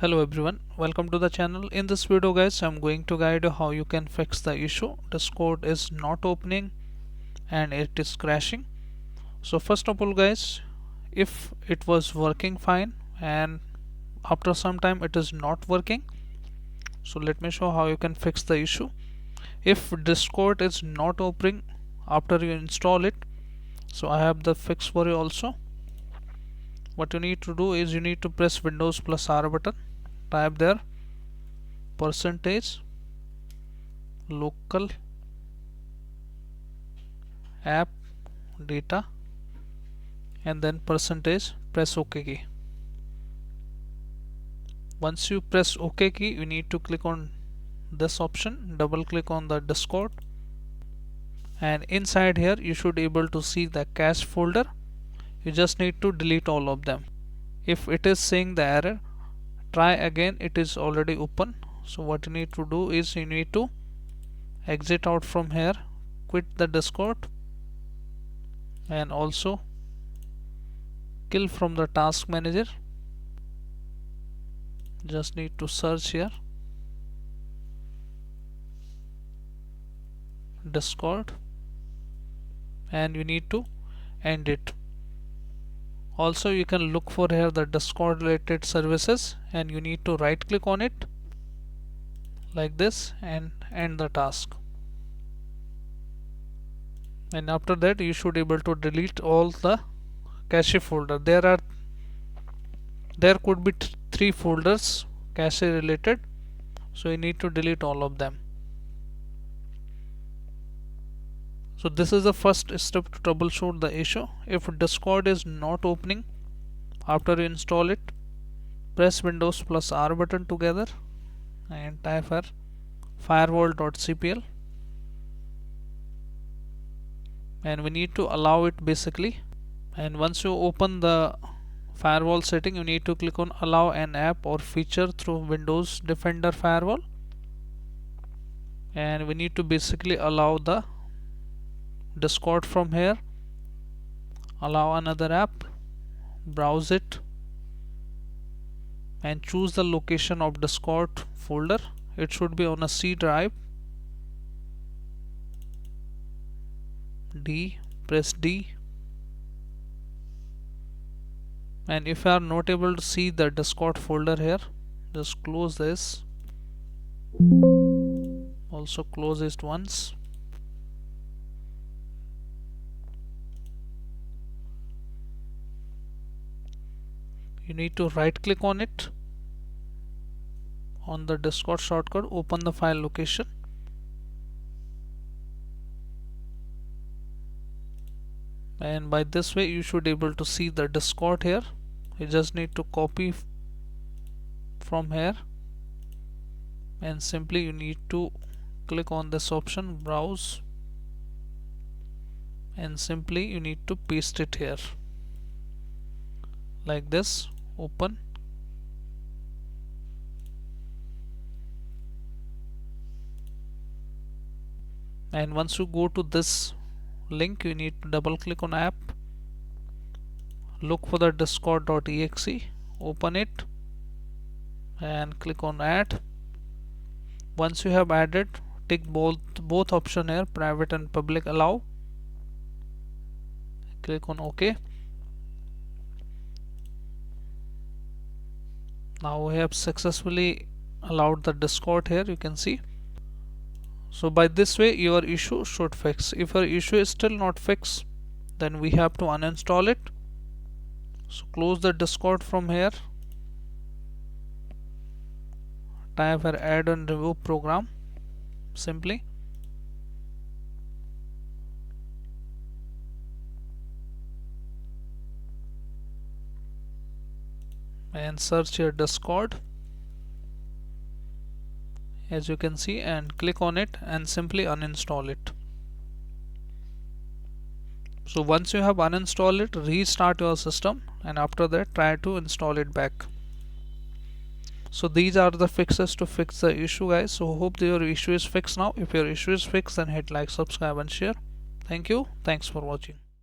Hello everyone, welcome to the channel. In this video guys, I'm going to guide you how you can fix the issue. Discord is not opening and it is crashing. So first of all guys, if it was working fine and after some time it is not working, so let me show how you can fix the issue. If Discord is not opening after you install it, so I have the fix for you also. What you need to do is you need to press Windows plus R button, type there percentage local app data and then percentage, press OK key. Once you press OK key, you need to click on this option, double click on the Discord, and inside here you should be able to see the cache folder. You just need to delete all of them. If it is saying the error, try again, it is already open. So what you need to do is you need to exit out from here, quit the Discord, and also kill from the task manager. Just need to search here Discord and you need to end it. Also you can look for here the Discord related services and you need to right click on it like this and end the task. And after that you should be able to delete all the cache folder. There could be three folders cache related, so you need to delete all of them. So this is the first step to troubleshoot the issue. If Discord is not opening after you install it, press Windows plus R button together and type here firewall.cpl, and we need to allow it basically. And once you open the firewall setting, you need to click on allow an app or feature through Windows Defender firewall, and we need to basically allow the Discord from here, allow another app, browse it and choose the location of Discord folder. It should be on a C drive. D, press D, and if you are not able to see the Discord folder here, just close this, also close it once. You need to right click on it on the Discord shortcut, open the file location, and by this way you should be able to see the Discord here. You just need to copy from here and simply you need to click on this option, browse, and simply you need to paste it here like this, open, and once you go to this link, you need to double click on app, look for the discord.exe, open it and click on add. Once you have added, tick both option here, private and public allow, click on OK. Now we have successfully allowed the Discord here, you can see. So by this way your issue should fix. If your issue is still not fixed, then we have to uninstall it. So close the Discord from here, type here add and remove program simply, and search your Discord as you can see and click on it and simply uninstall it. So once you have uninstalled it, restart your system and after that try to install it back. So these are the fixes to fix the issue guys. So hope that your issue is fixed now. If your issue is fixed, then hit like, subscribe and share. Thank you. Thanks for watching.